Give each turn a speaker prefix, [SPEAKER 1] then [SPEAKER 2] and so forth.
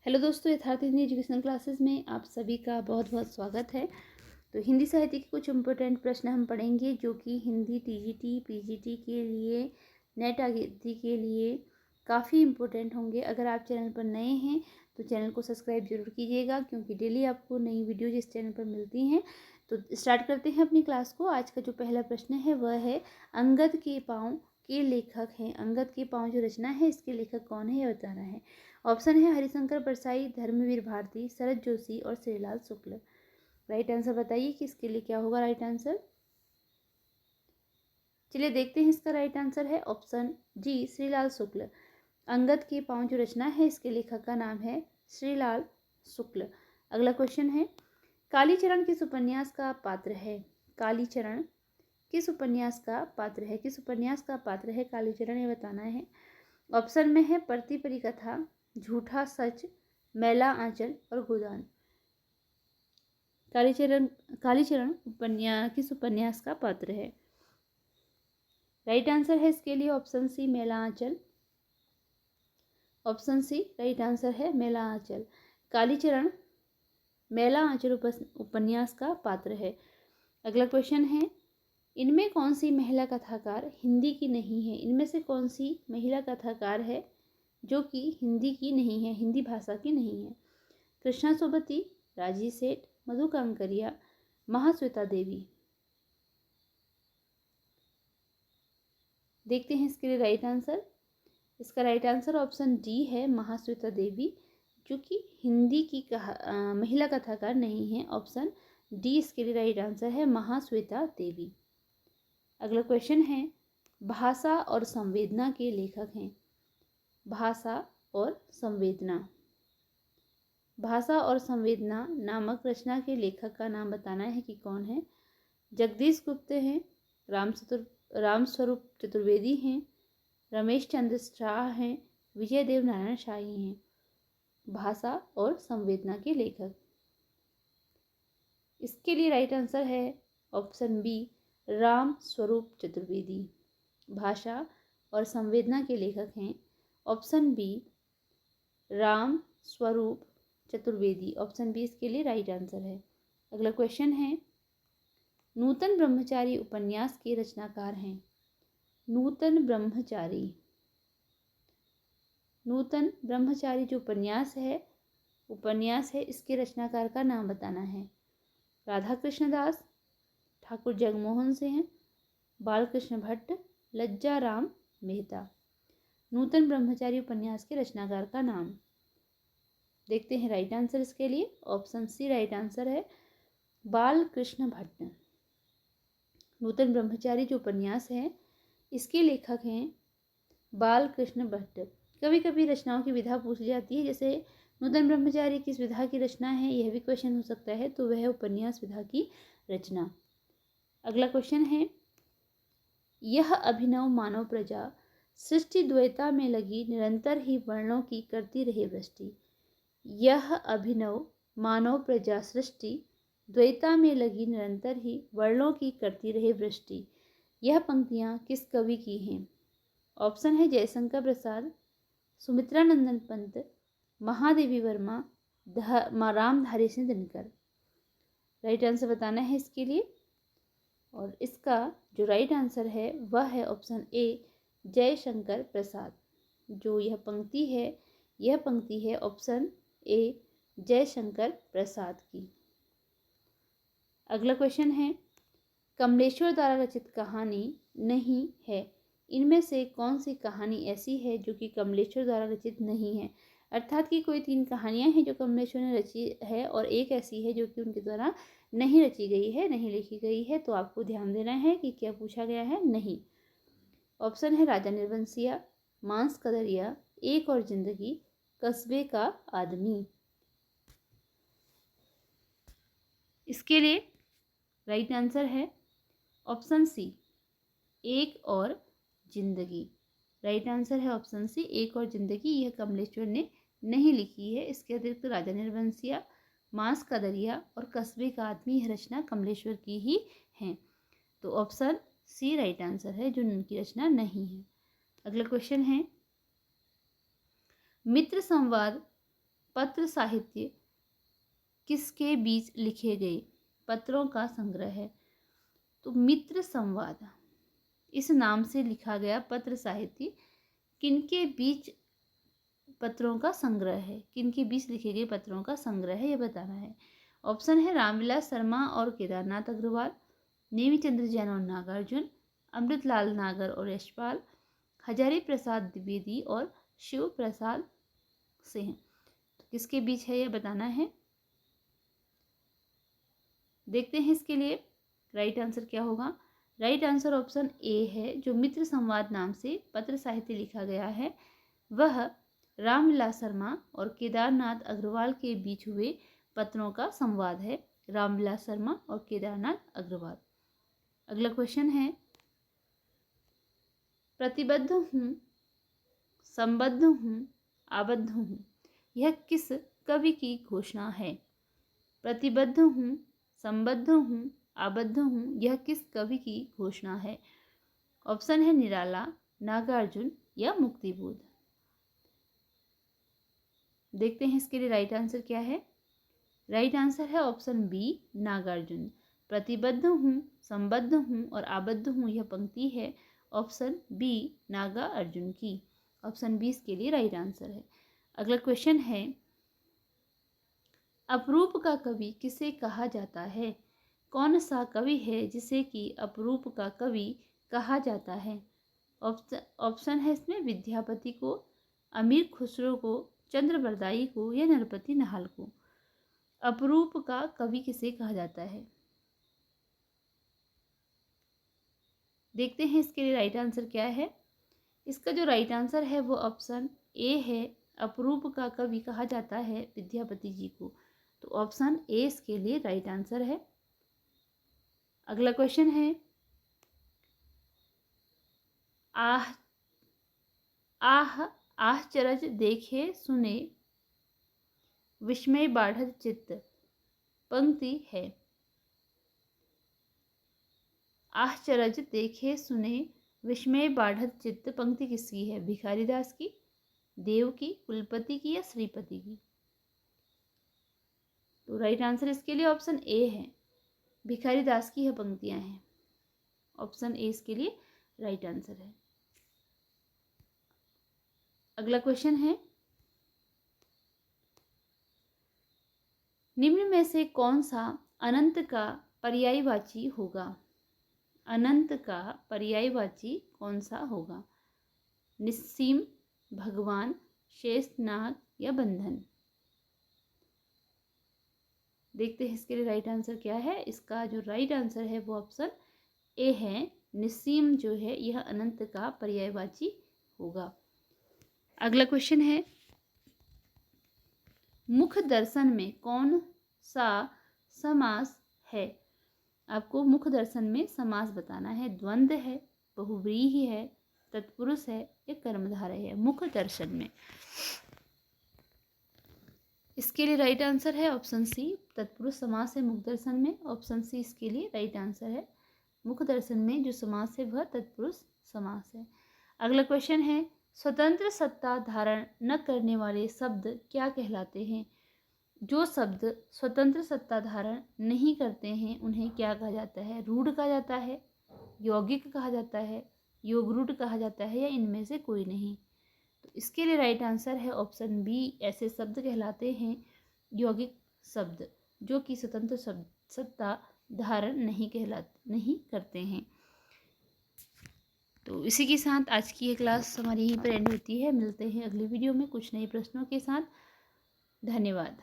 [SPEAKER 1] Hello दोस्तों, यथार्थ Hindi education classes में आप सभी का बहुत बहुत स्वागत है। तो हिंदी साहित्य के कुछ इम्पोर्टेंट प्रश्न हम पढ़ेंगे जो कि हिंदी टीजीटी पीजीटी के लिए, नेट आदि के लिए काफ़ी इम्पोर्टेंट होंगे। अगर आप चैनल पर नए हैं तो चैनल को सब्सक्राइब जरूर कीजिएगा, क्योंकि डेली आपको नई वीडियो जिस चैनल पर मिलती हैं। तो स्टार्ट करते हैं अपनी क्लास को। आज का जो पहला प्रश्न है वह है, अंगद के पाँव के लेखक हैं। अंगद के पाँव जो रचना है, इसके लेखक कौन है, यह बताना है। ऑप्शन है हरिशंकर परसाई, धर्मवीर भारती, शरद जोशी और श्रीलाल शुक्ल। राइट आंसर बताइए कि इसके लिए क्या होगा राइट आंसर। चलिए देखते हैं, इसका राइट आंसर है ऑप्शन जी, श्रीलाल शुक्ल। अंगद के पाँव जो रचना है, इसके लेखक का नाम है श्रीलाल शुक्ल। अगला क्वेश्चन है, कालीचरण किस उपन्यास का पात्र है। कालीचरण किस उपन्यास का पात्र है, किस उपन्यास का पात्र है कालीचरण, ये बताना है। ऑप्शन में है परती परिकथा, झूठा सच, मैला आंचल और गोदान। कालीचरण कालीचरण किस उपन्यास का पात्र है। राइट आंसर है इसके लिए ऑप्शन सी, मैला आंचल। ऑप्शन सी राइट आंसर है, मैला आंचल। कालीचरण मैला आंचल उपन्यास का पात्र है। अगला क्वेश्चन है, इनमें कौन सी महिला कथाकार हिंदी की नहीं है। इनमें से कौन सी महिला कथाकार है जो कि हिंदी की नहीं है, हिंदी भाषा की नहीं है। कृष्णा सोबती, राजी सेठ, मधु कांकरिया, महाश्वेता देवी। देखते हैं इसके लिए राइट आंसर। इसका राइट आंसर ऑप्शन डी है, महाश्वेता देवी, जो कि हिंदी की महिला कथाकार नहीं है। ऑप्शन डी इसके लिए राइट आंसर है, महाश्वेता देवी। अगला क्वेश्चन है, भाषा और संवेदना के लेखक हैं। भाषा और संवेदना। भाषा और संवेदना नामक रचना के लेखक का नाम बताना है कि कौन है। जगदीश गुप्त हैं, रामस्वरूप चतुर्वेदी हैं, रमेश चंद्र शाह हैं, विजय देव नारायण शाही हैं। भाषा और संवेदना के लेखक, इसके लिए राइट आंसर है ऑप्शन बी, राम स्वरूप चतुर्वेदी। भाषा और संवेदना के लेखक हैं option B, Ram Swaroop Chaturvedi. Option B इसके लिए राइट आंसर है। अगला क्वेश्चन है, नूतन ब्रह्मचारी उपन्यास के रचनाकार हैं। नूतन ब्रह्मचारी। नूतन ब्रह्मचारी जो उपन्यास है, इसके रचनाकार का नाम बताना है। राधा कृष्ण दास, ठाकुर जगमोहन सिंह, बालकृष्ण भट्ट, लज्जा राम मेहता। नूतन ब्रह्मचारी उपन्यास के रचनाकार का नाम। देखते हैं राइट आंसर इसके लिए। ऑप्शन सी राइट आंसर है, बालकृष्ण भट्ट। नूतन ब्रह्मचारी जो उपन्यास है, इसके लेखक हैं बालकृष्ण भट्ट। कभी कभी रचनाओं की विधा पूछी जाती है, जैसे नूतन ब्रह्मचारी किस विधा की रचना है, यह भी क्वेश्चन हो सकता है, तो वह उपन्यास विधा की रचना। अगला क्वेश्चन है, यह अभिनव मानव प्रजा सृष्टि द्वैता में लगी निरंतर ही वर्णों की करती रहे वृष्टि। यह अभिनव मानव प्रजा सृष्टि द्वैता में लगी निरंतर ही वर्णों की करती रहे वृष्टि। यह पंक्तियाँ किस कवि की हैं। ऑप्शन है जयशंकर प्रसाद, सुमित्रा नंदन पंत, महादेवी वर्मा, रामधारी सिंह दिनकर। राइट आंसर बताना है इसके लिए, और इसका जो राइट आंसर है वह है ऑप्शन ए, जयशंकर प्रसाद। जो यह पंक्ति है ऑप्शन ए, जयशंकर प्रसाद की। अगला क्वेश्चन है, कमलेश्वर द्वारा रचित कहानी नहीं है। इनमें से कौन सी कहानी ऐसी है जो कि कमलेश्वर द्वारा रचित नहीं है। अर्थात कि कोई 3 कहानियां हैं जो कमलेश्वर ने रची है और एक ऐसी है जो कि उनके द्वारा नहीं रची गई है, नहीं लिखी गई है। तो आपको ध्यान देना है कि क्या पूछा गया है, नहीं। ऑप्शन है राजा निर्बंसिया, मांस कदरिया, एक और जिंदगी, कस्बे का आदमी। इसके लिए राइट आंसर है ऑप्शन सी, एक और जिंदगी। राइट आंसर है ऑप्शन सी, एक और जिंदगी। यह कमलेश्वर ने नहीं लिखी है। इसके अतिरिक्त राजा निर्बंसिया, मांस का दरिया और कस्बे का आदमी, यह रचना कमलेश्वर की ही है। तो ऑप्शन सी राइट आंसर है, जो उनकी रचना नहीं है। अगला क्वेश्चन है, मित्र संवाद पत्र साहित्य किसके बीच लिखे गए पत्रों का संग्रह है? तो मित्र संवाद इस नाम से लिखा गया पत्र साहित्य किनके बीच पत्रों का संग्रह है? किनके बीच लिखे गए पत्रों का संग्रह है, ये बताना है। ऑप्शन है रामविलास शर्मा और केदारनाथ अग्रवाल, नेमीचंद्र जैन और नागार्जुन, अमृतलाल नागर और यशपाल, हजारी प्रसाद द्विवेदी और शिव प्रसाद सिंह। तो किसके बीच है, यह बताना है। देखते हैं इसके लिए राइट आंसर क्या होगा। राइट आंसर ऑप्शन ए है। जो मित्र संवाद नाम से पत्र साहित्य लिखा गया है वह रामविलास शर्मा और केदारनाथ अग्रवाल के बीच हुए पत्रों का संवाद है। रामविलास शर्मा और केदारनाथ अग्रवाल। अगला क्वेश्चन है, प्रतिबद्ध हूँ, संबद्ध हूँ, आबद्ध हूँ, यह किस कवि की घोषणा है? प्रतिबद्ध हूँ, संबद्ध हूँ, आबद्ध हूँ, यह किस कवि की घोषणा है? ऑप्शन है निराला, नागार्जुन या मुक्तिबोध। देखते हैं इसके लिए राइट आंसर क्या है। राइट आंसर है ऑप्शन बी, नागार्जुन। प्रतिबद्ध हूँ, संबद्ध हूँ और आबद्ध हूँ, यह पंक्ति है ऑप्शन बी, नागार्जुन की। ऑप्शन बी इसके लिए राइट आंसर है। अगला क्वेश्चन है, अपरूप का कवि किसे कहा जाता है? कौन सा कवि है जिसे कि अपरूप का कवि कहा जाता है? ऑप्शन है इसमें विद्यापति को, अमीर खुसरो को, चंद्रबरदाई को या नरपति नाहल को। अपरूप का कवि किसे कहा जाता है? देखते हैं इसके लिए राइट आंसर क्या है। इसका जो राइट आंसर है वो ऑप्शन ए है। अपरूप का कवि कहा जाता है विद्यापति जी को। तो ऑप्शन ए इसके लिए राइट आंसर है। अगला क्वेश्चन है, आह आह आश्चर्य देखे सुने विस्मय बाढ़त चित्त पंक्ति है। आश्चर्य देखे सुने विस्मय बाढ़त चित्त पंक्ति किसकी है? भिखारी दास की, देव की, कुलपति की या श्रीपति की? तो राइट आंसर इसके लिए ऑप्शन ए है। भिखारी दास की यह पंक्तियां हैं। ऑप्शन ए इसके लिए राइट आंसर है। अगला क्वेश्चन है, निम्न में से कौन सा अनंत का पर्यायवाची होगा? अनंत का पर्यायवाची कौन सा होगा? निस्सीम, भगवान, शेषनाग या बंधन? देखते हैं इसके लिए राइट आंसर क्या है। इसका जो राइट आंसर है वो ऑप्शन ए है। निस्सीम जो है यह अनंत का पर्यायवाची होगा। अगला क्वेश्चन है, मुख दर्शन में कौन सा समास है? आपको मुख दर्शन में समास बताना है। द्वंद्व है, बहुव्रीहि है, तत्पुरुष है या कर्मधारय है मुख दर्शन में? इसके लिए राइट आंसर है ऑप्शन सी, तत्पुरुष समास है मुख दर्शन में। ऑप्शन सी इसके लिए राइट आंसर है। मुख दर्शन में जो समास है वह तत्पुरुष समास है। अगला क्वेश्चन है, स्वतंत्र सत्ता धारण न करने वाले शब्द क्या कहलाते हैं? जो शब्द स्वतंत्र सत्ता धारण नहीं करते हैं उन्हें क्या कहा जाता है? रूढ़ कहा जाता है, यौगिक कहा जाता है, योगरूढ़ कहा जाता है या इनमें से कोई नहीं? तो इसके लिए राइट आंसर है ऑप्शन बी। ऐसे शब्द कहलाते हैं यौगिक शब्द जो कि स्वतंत्र सत्ता धारण नहीं करते हैं। तो इसी के साथ आज की ये क्लास हमारी यहीं पर एंड होती है। मिलते हैं अगली वीडियो में कुछ नए प्रश्नों के साथ। धन्यवाद।